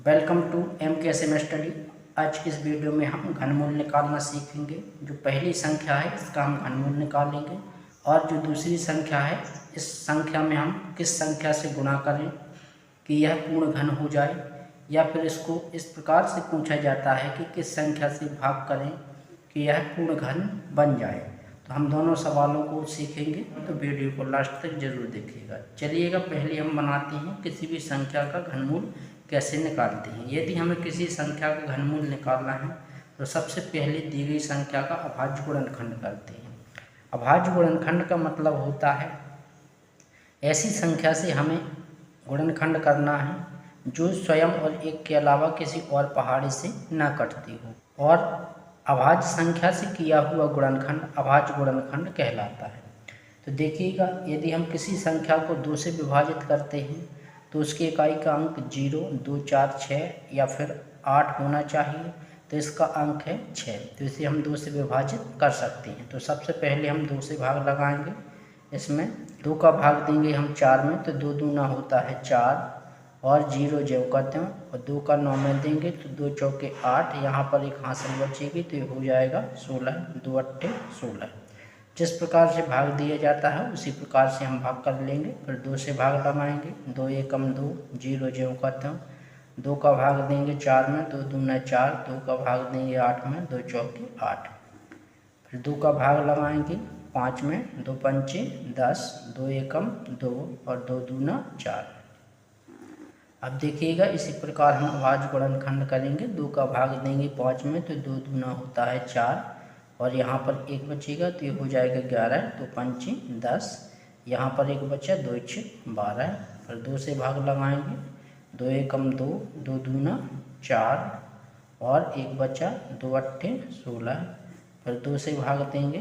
Welcome to MKSM study. आज की इस वीडियो में हम घनमूल निकालना सीखेंगे। जो पहली संख्या है इसका हम घनमूल निकालेंगे और जो दूसरी संख्या है इस संख्या में हम किस संख्या से गुणा करें कि यह पूर्ण घन हो जाए, या फिर इसको इस प्रकार से पूछा जाता है कि किस संख्या से भाग करें कि यह पूर्ण घन बन जाए। तो हम दोनों सवालों को सीखेंगे, तो वीडियो को लास्ट तक जरूर देखिएगा। चलिएगा, पहले हम बनाते हैं किसी भी संख्या का घनमूल कैसे निकालते हैं। यदि हमें किसी संख्या का घनमूल निकालना है तो सबसे पहले दी गई संख्या का अभाज्य गुणनखंड करते हैं। अभाज्य गुणनखंड का मतलब होता है ऐसी संख्या से हमें गुणनखंड करना है जो स्वयं और एक के अलावा किसी और पहाड़ी से न कटती हो, और अभाज्य संख्या से किया हुआ गुणनखंड अभाज्य गुणनखंड कहलाता है। तो देखिएगा, यदि हम किसी संख्या को 2 से विभाजित करते हैं तो उसकी इकाई का अंक 0, 2, 4, 6 या फिर 8 होना चाहिए। तो इसका अंक है 6, तो इसे हम 2 से विभाजित कर सकते हैं। तो सबसे पहले हम 2 से भाग लगाएंगे। इसमें 2 का भाग देंगे हम 4 में, तो 2 दूना होता है 4 और 0 ज्यों करते हैं, और 2 का 9 में देंगे तो 2 चौके 8, यहाँ पर एक हासिल बचेगी तो ये हो जाएगा 16, 2 अट्ठे 16। जिस प्रकार से भाग दिया जाता है उसी प्रकार से हम भाग कर लेंगे। फिर 2 से भाग लगाएंगे, 2 एकम 2, 0 ज्यों करते हैं, 2 का भाग देंगे 4 में, 2 दूना 4, 2 का भाग देंगे 8 में, 2 चौके 8। फिर 2 का भाग लगाएंगे 5 में, 2 पंचे 10, 2 एकम 2 और 2 दूना 4। अब देखिएगा, इसी प्रकार हम अभाज्य गुणनखंड करेंगे। 2 का भाग देंगे 5 में, तो 2 दूना होता है 4 और यहाँ पर 1 बचेगा तो ये हो जाएगा 11, 2 पंचे 10, यहाँ पर 1 बचा, 2 छः 12। फिर 2 से भाग लगाएंगे, 2 एकम 2, 2 दूना 4 और 1 बचा, 2 अट्ठे 16। फिर 2 से भाग देंगे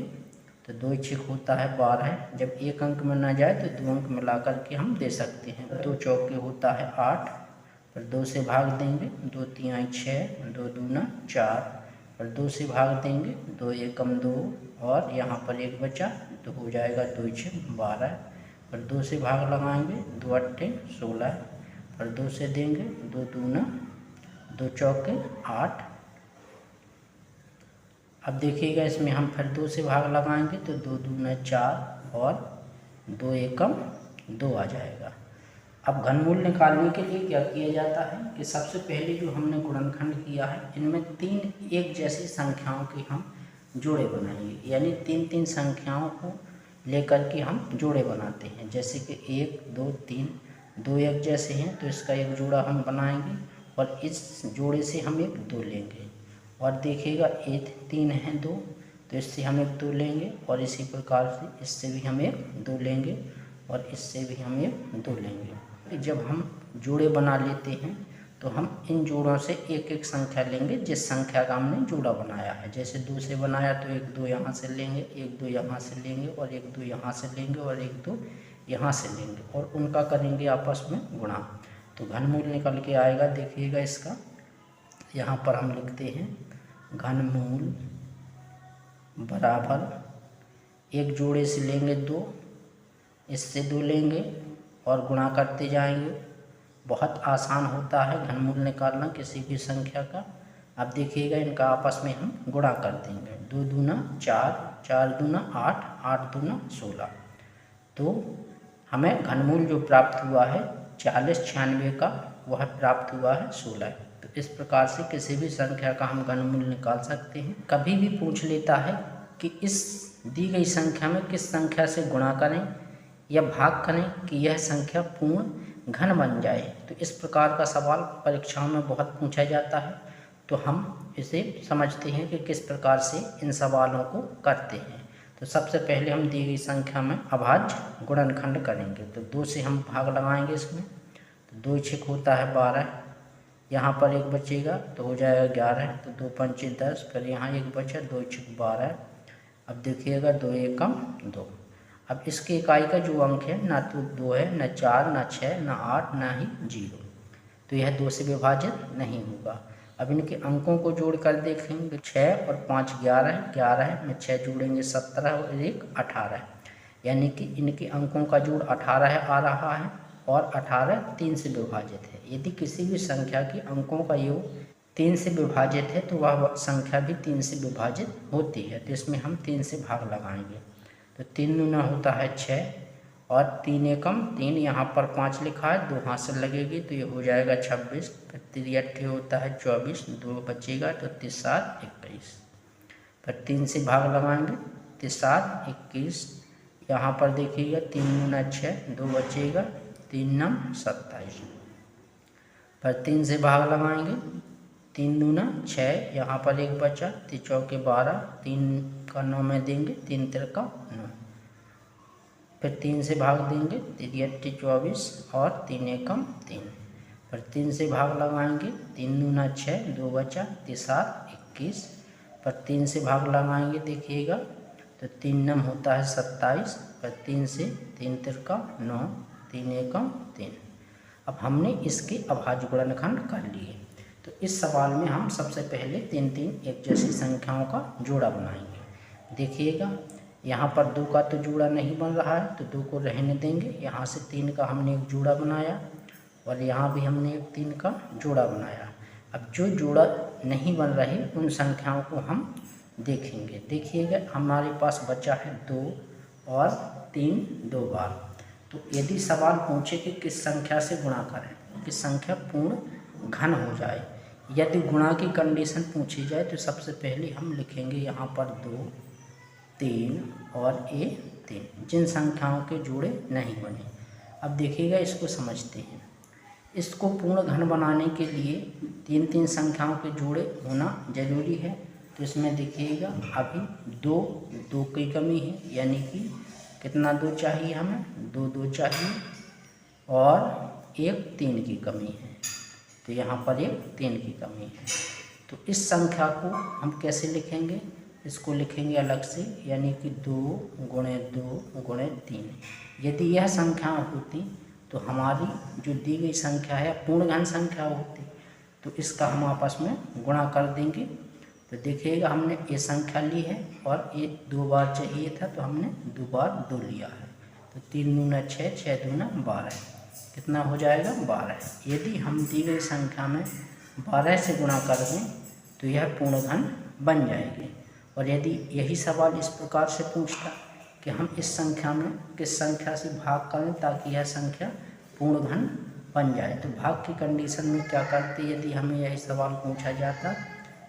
तो 2 छः होता है 12। जब एक अंक में ना जाए तो 2 अंक मिला करके हम दे सकते हैं। 2 चौके होता है 8। फिर 2 से भाग देंगे, 2 तिहाई 6, 2 दूना 4। फिर 2 से भाग देंगे, 2 एकम 2 और यहाँ पर 1 बचा तो हो जाएगा 2 छः 12। फिर 2 से भाग लगाएंगे, 2 अट्ठे 16। फिर 2 से देंगे, 2 दूना 2 चौके 8। अब देखिएगा, इसमें हम फिर 2 से भाग लगाएंगे तो 2 दूना 4 और 2 एकम 2 आ जाएगा। अब घनमूल निकालने के लिए क्या किया जाता है कि सबसे पहले जो हमने गुणनखंड किया है इनमें 3 एक जैसी संख्याओं के हम जोड़े बनाएंगे, यानी 3 संख्याओं को लेकर के हम जोड़े बनाते हैं। जैसे कि 1, 2, 3, 2 एक जैसे हैं तो इसका एक जोड़ा हम बनाएंगे और इस जोड़े से हम एक 2 लेंगे। और देखिएगा, 1 3 है 2, तो इससे हम एक 2 लेंगे और इसी प्रकार से इससे भी हम एक 2 लेंगे और इससे भी हम एक 2 लेंगे। जब हम जोड़े बना लेते हैं तो हम इन जोड़ों से एक एक संख्या लेंगे जिस संख्या का हमने जोड़ा बनाया है। जैसे 2 से बनाया तो 1 2 यहाँ से लेंगे, 1 2 यहाँ से लेंगे और 1 2 यहाँ से लेंगे और 1 2 यहाँ से लेंगे और उनका करेंगे आपस में गुणा, तो घनमूल निकल के आएगा। देखिएगा, इसका यहाँ पर हम लिखते हैं घनमूल बराबर एक जोड़े से लेंगे 2, इससे 2 लेंगे और गुणा करते जाएंगे। बहुत आसान होता है घनमूल निकालना किसी भी संख्या का। अब देखिएगा, इनका आपस में हम गुणा कर देंगे। 2 दूना 4, 4 दूना 8, 8 दूना 16। तो हमें घनमूल जो प्राप्त हुआ है 40 96 का, वह प्राप्त हुआ है 16। तो इस प्रकार से किसी भी संख्या का हम घनमूल निकाल सकते हैं। कभी भी पूछ लेता है कि इस दी गई संख्या में किस संख्या से गुणा करें या भाग करें कि यह संख्या पूर्ण घन बन जाए, तो इस प्रकार का सवाल परीक्षाओं में बहुत पूछा जाता है। तो हम इसे समझते हैं कि किस प्रकार से इन सवालों को करते हैं। तो सबसे पहले हम दी गई संख्या में अभाज्य गुणनखंड करेंगे। तो 2 से हम भाग लगाएंगे इसमें, तो 2 छः होता है 12, यहाँ पर 1 बचेगा तो हो जाएगा 11, तो 2 पंचे 10, फिर यहाँ 1 बचा, 2 छः 12। अब देखिएगा, 2 एकम 2। अब इसकी इकाई का जो अंक है ना तो 2 है, न 4, न 6, न 8, न ही 0, तो यह 2 से विभाजित नहीं होगा। अब इनके अंकों को जोड़ कर देखेंगे, 6 और 5 11, 11 में 6 जोड़ेंगे 17 और 1 18, यानी कि इनके अंकों का जोड़ 18 आ रहा है। और 18 3 से विभाजित है। यदि किसी भी संख्या की अंकों का योग 3 से विभाजित है तो वह संख्या भी 3 से विभाजित होती है। तो इसमें हम 3 से भाग लगाएंगे। तो 3 दूना होता है 6 और 3 एकम 3, यहाँ पर 5 लिखा है, 2 हाथ से लगेगी तो ये हो जाएगा 26। फिर 3 अट्ठे होता है 24, 2 बचेगा तो 3 7 21। फिर 3 से भाग लगाएंगे, 3 7 21। यहाँ पर देखिएगा 3 दूना 6, 2 बचेगा, 3 9 27। फिर 3 से भाग लगाएंगे, 3 दूना 6, यहाँ पर 1 बचा, 3 चौके 12, 3 का 9 में देंगे, 3 तिरका 9। फिर 3 से भाग देंगे, 3 अट्ठे 24 और 3 एकम 3। फिर 3 से भाग लगाएंगे, 3 दूना 6, 2 बचा, 3 7 21। पर 3 से भाग लगाएंगे देखिएगा तो 3 नम होता है 27। पर 3 से 3 तिरका 9, 3 एकम 3। अब हमने इसके अभाज्य गुणनखंड कर लिए। तो इस सवाल में हम सबसे पहले 3 3 एक जैसी संख्याओं का जोड़ा बनाएंगे। देखिएगा यहाँ पर 2 का तो जोड़ा नहीं बन रहा है तो 2 को रहने देंगे। यहाँ से 3 का हमने एक जोड़ा बनाया और यहाँ भी हमने एक 3 का जोड़ा बनाया। अब जो जोड़ा नहीं बन रहे उन संख्याओं को हम देखेंगे। देखिएगा हमारे पास बचा है 2 और 3 2 बार। तो यदि सवाल पूछे कि किस संख्या से गुणा करें, किस संख्या पूर्ण घन हो जाए, यदि गुणा की कंडीशन पूछी जाए तो सबसे पहले हम लिखेंगे यहाँ पर 2 3 और ये 3, जिन संख्याओं के जोड़े नहीं बने। अब देखिएगा इसको समझते हैं। इसको पूर्ण घन बनाने के लिए 3 3 संख्याओं के जोड़े होना जरूरी है। तो इसमें देखिएगा अभी 2 की कमी है, यानी कि कितना 2 चाहिए हमें, 2 चाहिए और एक 3 की कमी है। तो यहाँ पर एक 3 की कमी है। तो इस संख्या को हम कैसे लिखेंगे, इसको लिखेंगे अलग से, यानी कि 2 गुणे 2 गुणे 3। यदि यह संख्या होती तो हमारी जो दी गई संख्या है पूर्ण घन संख्या होती, तो इसका हम आपस में गुणा कर देंगे। तो देखिएगा हमने ये संख्या ली है और ये 2 बार चाहिए था तो हमने 2 बार 2 लिया है। तो 3 दूना 6, 6 दूना 12, कितना हो जाएगा 12। यदि हम दी गई संख्या में 12 से गुणा कर दें तो यह पूर्ण घन बन जाएगी। और यदि यही सवाल इस प्रकार से पूछता कि हम इस संख्या में किस संख्या से भाग करें ताकि यह संख्या पूर्ण घन बन जाए, तो भाग की कंडीशन में क्या करते यदि हमें यही सवाल पूछा जाता,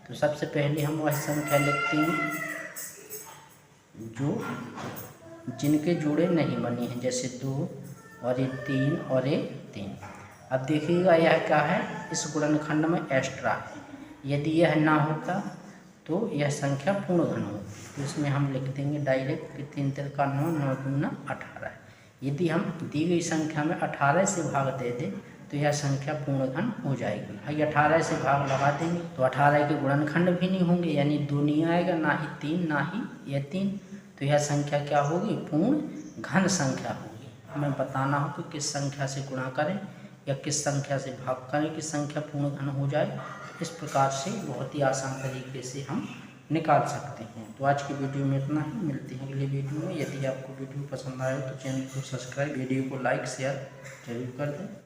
तो सबसे पहले हम वह संख्या लिखते हैं जो जिनके जोड़े नहीं बने हैं, जैसे 2 और ये 3 और ये 3। अब देखिएगा यह क्या है, इस गुणनखंड में एक्स्ट्रा है। यदि यह ना होता तो यह संख्या पूर्ण घन हो, तो इसमें हम लिख देंगे डायरेक्ट कि 3 तिरका 9, 9 दूना 18। यदि हम दी गई संख्या में 18 से भाग दे दें तो यह संख्या पूर्ण घन हो जाएगी। भाई 18 से भाग लगा देंगे तो 18 के गुणनखंड भी नहीं होंगे, यानी 2 नहीं आएगा, ना ही 3, ना ही यह 3। तो यह संख्या क्या होगी, पूर्ण घन संख्या होगी। हमें बताना हो कि किस संख्या से गुणा करें या किस संख्या से भाग करें कि संख्या पूर्ण घन हो जाए। इस प्रकार से बहुत ही आसान तरीके से हम निकाल सकते हैं। तो आज की वीडियो में इतना ही, मिलते हैं अगले वीडियो में। यदि आपको वीडियो पसंद आए तो चैनल को सब्सक्राइब, वीडियो को लाइक शेयर जरूर कर दें।